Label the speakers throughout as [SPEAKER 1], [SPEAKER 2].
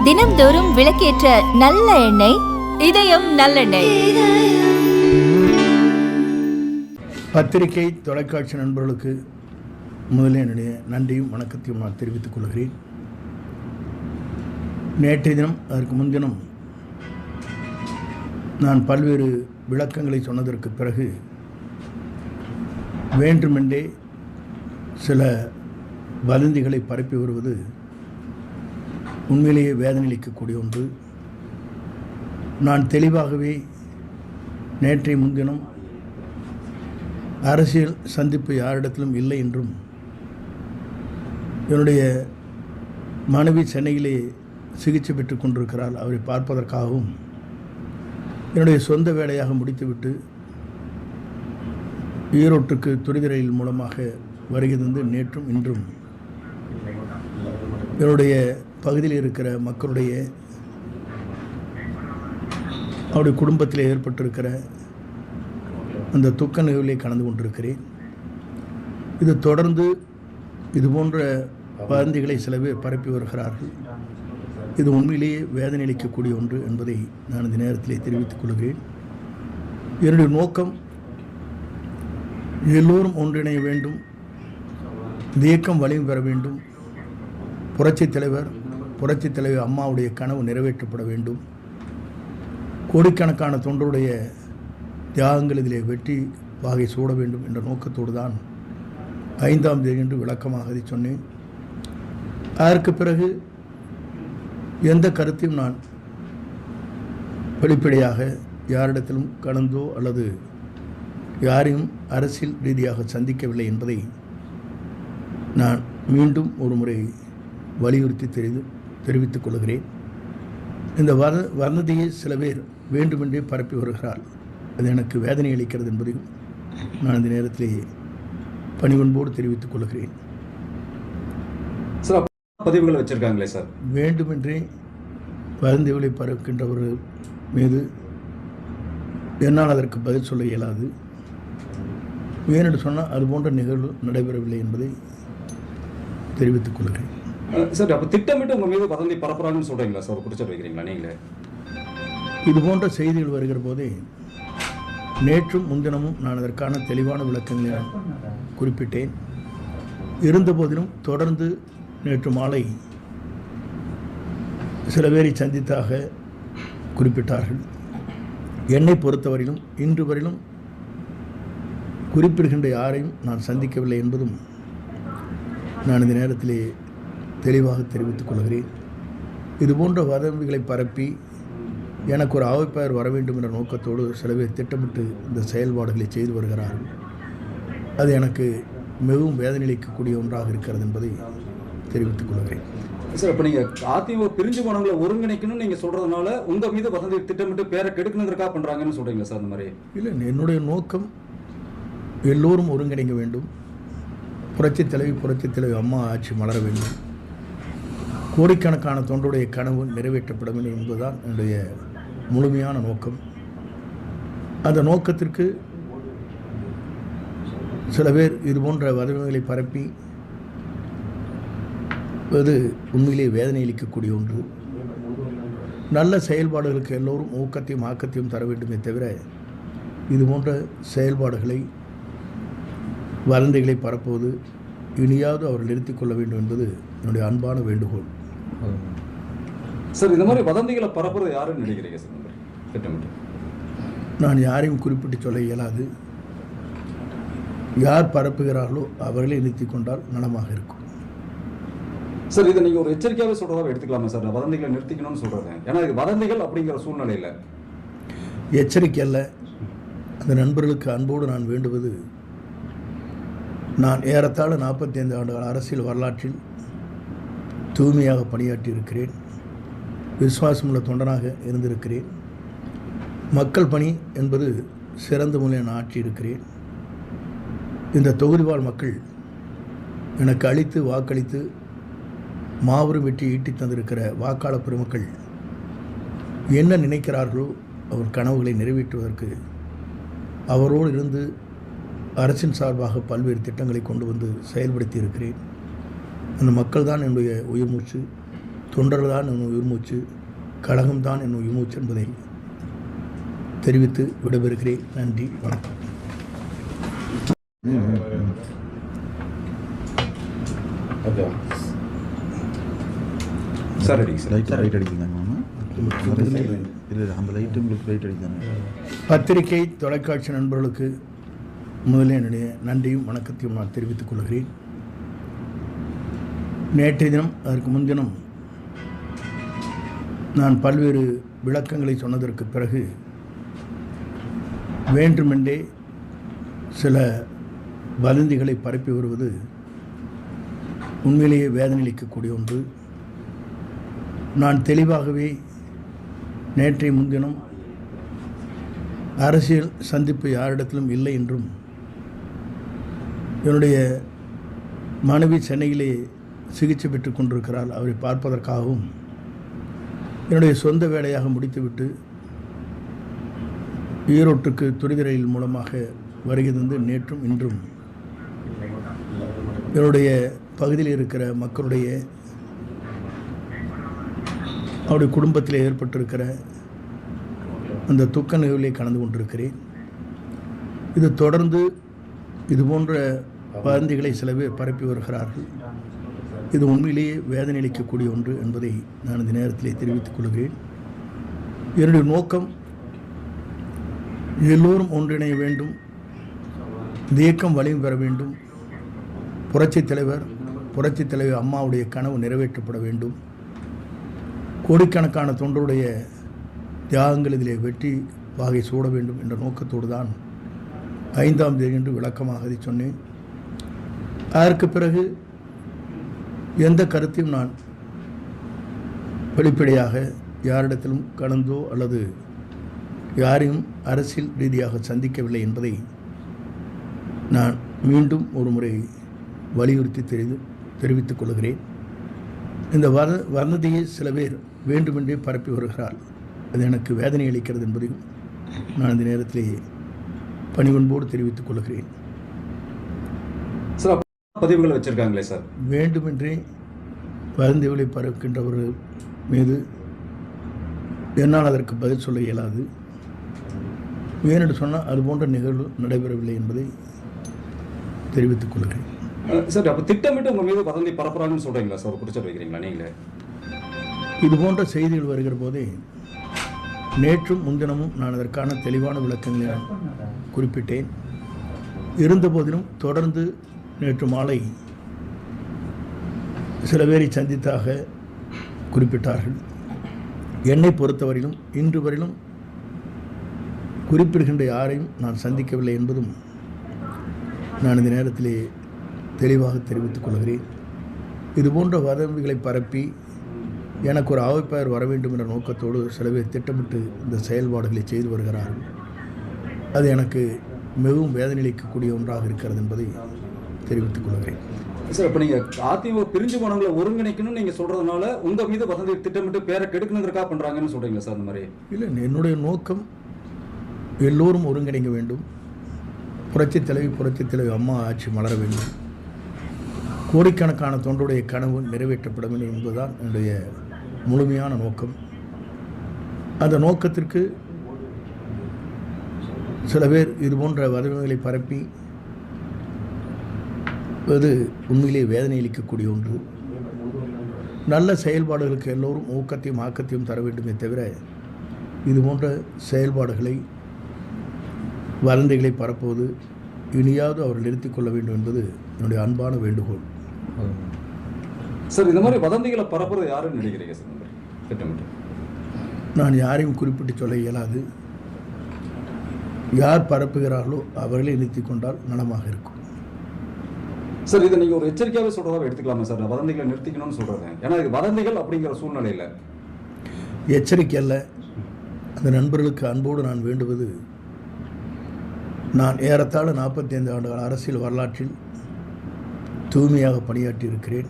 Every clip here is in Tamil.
[SPEAKER 1] தினம்தோறும் விளக்கேற்ற நல்ல எண்ணெய் இதயம் நல்லெண்ணெய்.
[SPEAKER 2] பத்திரிகை தொலைக்காட்சி நண்பர்களுக்கு முதலில் என்னுடைய நன்றியும் வணக்கத்தையும் நான் தெரிவித்துக் கொள்கிறேன். நேற்றைய தினம் அதற்கு முன்தினம் நான் பல்வேறு விளக்கங்களை சொன்னதற்கு பிறகு வேண்டுமென்றே சில வதந்திகளை பரப்பி வருவது உண்மையிலேயே வேதனையளிக்கக்கூடிய ஒன்று. நான் தெளிவாகவே நேற்றைய முன்தினம் அரசியல் சந்திப்பு யாரிடத்திலும் இல்லை என்றும், என்னுடைய மனைவி சென்னையிலே சிகிச்சை பெற்றுக் கொண்டிருக்கிறார், அவரை பார்ப்பதற்காகவும் என்னுடைய சொந்த வேலையாக முடித்துவிட்டு ஈரோட்டுக்கு துரித ரயில் மூலமாக வருகை தந்து நேற்றும் இன்றும் என்னுடைய பகுதியில் இருக்கிற மக்களுடைய அவருடைய குடும்பத்தில் ஏற்பட்டிருக்கிற அந்த துக்க நிகழ்வை கலந்து கொண்டிருக்கிறேன். இது தொடர்ந்து இதுபோன்ற வதந்திகளை சில பேர் பரப்பி வருகிறார்கள். இது உண்மையிலேயே வேதனை அளிக்கக்கூடிய ஒன்று என்பதை நான் இந்த நேரத்திலே தெரிவித்துக் கொள்கிறேன். என்னுடைய நோக்கம் எல்லோரும் ஒன்றிணைய வேண்டும், இந்த இயக்கம் வலிமை பெற வேண்டும், புரட்சித் தலைவர் அம்மாவுடைய கனவு நிறைவேற்றப்பட வேண்டும், கோடிக்கணக்கான தொண்டருடைய தியாகங்கள் இதிலே வெற்றி வாகை சூட வேண்டும் என்ற நோக்கத்தோடு தான் 5ஆம் தேதி என்று விளக்கமாக அதை சொன்னேன். அதற்கு பிறகு எந்த கருத்தையும் நான் வெளிப்படையாக யாரிடத்திலும் கலந்தோ அல்லது யாரையும் அரசியல் ரீதியாக சந்திக்கவில்லை என்பதை நான் மீண்டும் ஒரு முறை வலியுறுத்தி தெரிவித்துக் கொள்கிறேன். இந்த வதந்தியை சில பேர் வேண்டுமென்றே பரப்பி வருகிறார். அது எனக்கு வேதனை அளிக்கிறது என்பதையும் நான் இந்த நேரத்திலே பணிவன்போடு தெரிவித்துக் கொள்கிறேன்.
[SPEAKER 3] சார், பதிவுகளை வச்சிருக்காங்களே சார்,
[SPEAKER 2] வேண்டுமென்றே வதந்திகளை பரப்புகின்றவர்கள் மீது என்னால் அதற்கு பதில் சொல்ல இயலாது. ஏனென்று சொன்னால் அது போன்ற நிகழ்வு நடைபெறவில்லை என்பதை தெரிவித்துக் கொள்கிறேன்.
[SPEAKER 3] சார், அப்போ திட்டமிட்டு உங்கள் மீது வதந்தி பரப்புறாங்கன்னு சொல்கிறீங்களா சார்? குடிச்சிட்டு வைக்கிறீங்களா நீங்களே?
[SPEAKER 2] இது போன்ற செய்திகள் வருகிற போதே நேற்றும் முன்தினமும் நான் அதற்கான தெளிவான விளக்கங்களை நான் குறிப்பிட்டேன். இருந்தபோதிலும் தொடர்ந்து நேற்று மாலை சில பேரை சந்தித்தாக குறிப்பிட்டார்கள். என்னை பொறுத்தவரையிலும் இன்று வரையிலும் குறிப்பிடுகின்ற யாரையும் நான் சந்திக்கவில்லை என்பதும் நான் இந்த நேரத்திலே தெளிவாக தெரிவித்துக் கொள்கிறேன். இதுபோன்ற வதந்திகளை பரப்பி எனக்கு ஒரு அவப்பெயர் வர வேண்டும் என்ற நோக்கத்தோடு சில பேர் திட்டமிட்டு இந்த செயல்பாடுகளை செய்து வருகிறார்கள். அது எனக்கு மிகவும் வேதனை அளிக்கக்கூடிய ஒன்றாக இருக்கிறது என்பதை தெரிவித்துக் கொள்கிறேன்.
[SPEAKER 3] சார், இப்போ நீங்கள் அதிமுக பிரிஞ்சு போனவங்களை ஒருங்கிணைக்கணும்னு நீங்கள் சொல்கிறதுனால உங்கள் மீது வதந்தி திட்டமிட்டு பேரை கெடுக்கணுங்கிறக்காக பண்ணுறாங்கன்னு சொல்கிறீங்களா சார்? அந்த மாதிரி
[SPEAKER 2] இல்லை, என்னுடைய நோக்கம் எல்லோரும் ஒருங்கிணைக்க வேண்டும், புரட்சித் தலைவி அம்மா ஆட்சி மலர வேண்டும், கோடிக்கணக்கான தொண்டருடைய கனவு நிறைவேற்றப்பட வேண்டும் என்பதுதான் என்னுடைய முழுமையான நோக்கம். அந்த நோக்கத்திற்கு சில பேர் இதுபோன்ற வதந்திகளை பரப்பி அது உண்மையிலே வேதனை அளிக்கக்கூடிய ஒன்று. நல்ல செயல்பாடுகளுக்கு எல்லோரும் ஊக்கத்தையும் ஆக்கத்தையும் தர வேண்டுமே தவிர இதுபோன்ற செயல்பாடுகளை வதந்திகளை பரப்புவது இனியாவது அவர்கள் நிறுத்திக் கொள்ள வேண்டும் என்பது என்னுடைய அன்பான வேண்டுகோள்.
[SPEAKER 3] சார், இந்த மாதிரி வதந்திகளை பரப்புறது யாருன்னு நினைக்கிறீங்க சார்? திட்டமிட்டு
[SPEAKER 2] நான் யாரையும் குறிப்பிட்டு சொல்ல இயலாது. யார் பரப்புகிறார்களோ அவர்களே நிறுத்தி கொண்டால் நலமாக இருக்கும்.
[SPEAKER 3] சார், இதை நீங்கள் ஒரு எச்சரிக்கையாகவே சொல்கிறதா எடுத்துக்கலாமா சார்? வதந்திகளை நிறுத்திக்கணும்னு சொல்கிறது, ஏன்னா இது வதந்திகள் அப்படிங்கிற சூழ்நிலையில்
[SPEAKER 2] எச்சரிக்கை அல்ல. அந்த நண்பர்களுக்கு அன்போடு நான் வேண்டுவது, நான் ஏறத்தாழ 45 ஆண்டுகள் அரசியல் வரலாற்றில் தூய்மையாக பணியாற்றி இருக்கிறேன், விசுவாசமுள்ள தொண்டனாக இருந்திருக்கிறேன். மக்கள் பணி என்பது சிறந்த முறையில் நான் ஆற்றி இருக்கிறேன். இந்த தொகுதி வாழ் மக்கள் எனக்கு அளித்து வாக்களித்து மாபெரும் வெற்றி ஈட்டி தந்திருக்கிற வாக்காளர் பெருமக்கள் என்ன நினைக்கிறார்களோ அவர் கனவுகளை நிறைவேற்றுவதற்கு அவரோடு இருந்து அரசின் சார்பாக பல்வேறு திட்டங்களை கொண்டு வந்து செயல்படுத்தி இருக்கிறேன். அந்த மக்கள் தான் என்னுடைய உயிர் மூச்சு, தொண்டர்கள் தான் என் உயிர் மூச்சு, கழகம் தான் என் உயிர் மூச்சு என்பதை தெரிவித்து விடைபெறுகிறேன். நன்றி, வணக்கம்.
[SPEAKER 3] சார் அடிங்க சார்.
[SPEAKER 4] லைட் அடிக்குதாங்க இல்லை அந்த லைட்டு உங்களுக்கு லைட் அடிக்குதாங்க.
[SPEAKER 2] பத்திரிகை தொலைக்காட்சி நண்பர்களுக்கு முதலில் என்னுடைய நன்றியும் வணக்கத்தையும் நான் தெரிவித்துக் கொள்கிறேன். நேற்றைய தினம் அதற்கு முன்தினம் நான் பல்வேறு விளக்கங்களை சொன்னதற்கு பிறகு வேண்டுமென்றே சில வதந்திகளை பரப்பி வருவது உண்மையிலேயே வேதனையளிக்கக்கூடிய ஒன்று. நான் தெளிவாகவே நேற்றைய முன்தினம் அரசியல் சந்திப்பு யாரிடத்திலும் இல்லை என்றும், என்னுடைய மனைவி சென்னையிலே சிகிச்சை பெற்றுக் கொண்டிருக்கிறார், அவரை பார்ப்பதற்காகவும் என்னுடைய சொந்த வேலையாக முடித்துவிட்டு ஈரோட்டுக்கு துரித ரயில் மூலமாக வருகை தந்து நேற்றும் இன்றும் என்னுடைய பகுதியில் இருக்கிற மக்களுடைய அவருடைய குடும்பத்தில் ஏற்பட்டிருக்கிற அந்த துக்க நிகழ்வை கலந்து கொண்டிருக்கிறேன். இது தொடர்ந்து இதுபோன்ற வதந்திகளை சில பேர் பரப்பி வருகிறார்கள். இது உண்மையிலேயே வேதனை அளிக்கக்கூடிய ஒன்று என்பதை நான் இந்த நேரத்திலே தெரிவித்துக் கொள்கிறேன். என்னுடைய நோக்கம் எல்லோரும் ஒன்றிணைய வேண்டும், இந்த இயக்கம் வலிமை பெற வேண்டும், புரட்சித் தலைவர் அம்மாவுடைய கனவு நிறைவேற்றப்பட வேண்டும், கோடிக்கணக்கான தொண்டருடைய தியாகங்கள் இதிலே வெற்றி வாகை சூட வேண்டும் என்ற நோக்கத்தோடு தான் 5ஆம் தேதி என்று விளக்கமாக அதை சொன்னேன். அதற்கு பிறகு எந்த கருத்தையும் நான் வெளிப்படையாக யாரிடத்திலும் கலந்தோ அல்லது யாரையும் அரசியல் ரீதியாக சந்திக்கவில்லை என்பதை நான் மீண்டும் ஒரு முறை வலியுறுத்தி தெரிவித்துக் கொள்கிறேன். இந்த வதந்தியை சில பேர் வேண்டுமென்றே பரப்பி வருகிறார். அது எனக்கு வேதனை அளிக்கிறது என்பதையும் நான் இந்த நேரத்திலேயே பணிவன்போடு தெரிவித்துக் கொள்கிறேன்.
[SPEAKER 3] சார் பதிவுகளை வச்சிருக்காங்களே சார்,
[SPEAKER 2] வேண்டுமென்றே வதந்திகளை பரப்புகின்றவர்கள் மீது என்னால் அதற்கு பதில் சொல்ல இயலாது. ஏனென்று சொன்னால் அதுபோன்ற நிகழ்வு நடைபெறவில்லை என்பதை தெரிவித்துக் கொள்கிறேன்.
[SPEAKER 3] சார் அப்போ திட்டமிட்டு உங்கள் மீது வதந்தி பரப்புறாங்கன்னு சொல்கிறீங்களா சார்? குடிச்சிட்டு வைக்கிறீங்களா நீங்களே?
[SPEAKER 2] இதுபோன்ற செய்திகள் வருகிற போதே நேற்றும் முன்தினமும் நான் அதற்கான தெளிவான விளக்கங்களை நான் குறிப்பிட்டேன். இருந்தபோதிலும் தொடர்ந்து நேற்று மாலை சில பேரை சந்தித்தாக குறிப்பிட்டார்கள். என்னை பொறுத்தவரையிலும் இன்று வரையிலும் குறிப்பிடுகின்ற யாரையும் நான் சந்திக்கவில்லை என்பதும் நான் இந்த நேரத்திலே தெளிவாக தெரிவித்துக் கொள்கிறேன். இதுபோன்ற வதந்திகளை பரப்பி எனக்கு ஒரு அவப்பெயர் வர வேண்டும் என்ற நோக்கத்தோடு சில பேர் திட்டமிட்டு இந்த செயல்பாடுகளை செய்து வருகிறார்கள். அது எனக்கு மிகவும் வேதனையளிக்கக்கூடிய ஒன்றாக இருக்கிறது என்பதை தெரிவித்துக் கொள்கிறேன்.
[SPEAKER 3] சார் இப்போ நீங்கள் அதிமுக பிரிஞ்சு போனவங்களை ஒருங்கிணைக்கணும்னு நீங்கள் சொல்கிறதுனால உங்கள் மீது வதந்தி திட்டமிட்டு பேரை கெடுக்கணுங்கிறக்காக பண்ணுறாங்கன்னு சொல்கிறீங்களா சார்? அந்த மாதிரி
[SPEAKER 2] இல்லை, என்னுடைய நோக்கம் எல்லோரும் ஒருங்கிணைக்க வேண்டும், புரட்சித் தலைவி அம்மா ஆட்சி மலர வேண்டும், கோடிக்கணக்கான தொண்டருடைய கனவு நிறைவேற்றப்பட வேண்டும் என்பதுதான் என்னுடைய முழுமையான நோக்கம். அந்த நோக்கத்திற்கு சில பேர் இதுபோன்ற வதந்திகளை பரப்பி அது உண்மையிலே வேதனை அளிக்கக்கூடிய ஒன்று. நல்ல செயல்பாடுகளுக்கு எல்லோரும் ஊக்கத்தையும் ஆக்கத்தையும் தர வேண்டுமே தவிர இதுபோன்ற செயல்பாடுகளை வதந்திகளை பரப்புவது இனியாவது அவர்கள் நிறுத்திக் கொள்ள வேண்டும் என்பது என்னுடைய அன்பான வேண்டுகோள்.
[SPEAKER 3] சார் இந்த மாதிரி வதந்திகளை பரப்புறது யாருன்னு நினைக்கிறீங்க சார்? திட்டமிட்டு
[SPEAKER 2] நான் யாரையும் குறிப்பிட்டு சொல்ல இயலாது. யார் பரப்புகிறார்களோ அவர்களே நிறுத்தி கொண்டால் நலமாக இருக்கும்.
[SPEAKER 3] சார் இதை நீங்கள் ஒரு எச்சரிக்கையாகவே சொல்கிறதா எடுத்துக்கலாமா சார்? வதந்திகளை நிறுத்திக்கணும்னு சொல்கிறது, ஏன்னா இது வதந்திகள் அப்படிங்கிற சூழ்நிலையில்
[SPEAKER 2] எச்சரிக்கை அல்ல. அந்த நண்பர்களுக்கு அன்போடு நான் வேண்டுவது, நான் ஏறத்தாழ 45 ஆண்டுகள் அரசியல் வரலாற்றில் தூய்மையாக பணியாற்றி இருக்கிறேன்,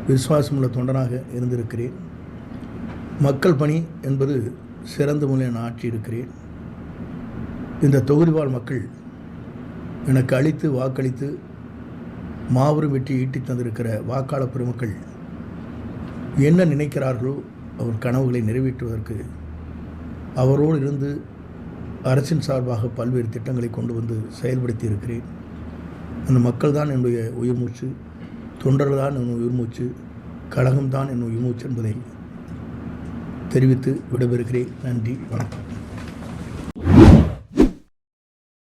[SPEAKER 2] விசுவாசமுள்ள தொண்டனாக இருந்திருக்கிறேன். மக்கள் பணி என்பது சிறந்த முறையில் நான் ஆற்றி இருக்கிறேன். இந்த தொகுதி வாழ் மக்கள் எனக்கு அளித்து வாக்களித்து மாபெரும் வெற்றி ஈட்டித் தந்திருக்கிற வாக்காளர் பெருமக்கள் என்ன நினைக்கிறார்களோ அவர் கனவுகளை நிறைவேற்றுவதற்கு அவரோடு இருந்து அரசின் சார்பாக பல்வேறு திட்டங்களை கொண்டு வந்து செயல்படுத்தி இருக்கிறேன். அந்த மக்கள் தான் என்னுடைய உயிர் மூச்சு, தொண்டர்கள் தான் என் உயிர் மூச்சு, கழகம்தான் என் உயிர் மூச்சு என்பதை தெரிவித்து விடைபெறுகிறேன். நன்றி, வணக்கம்.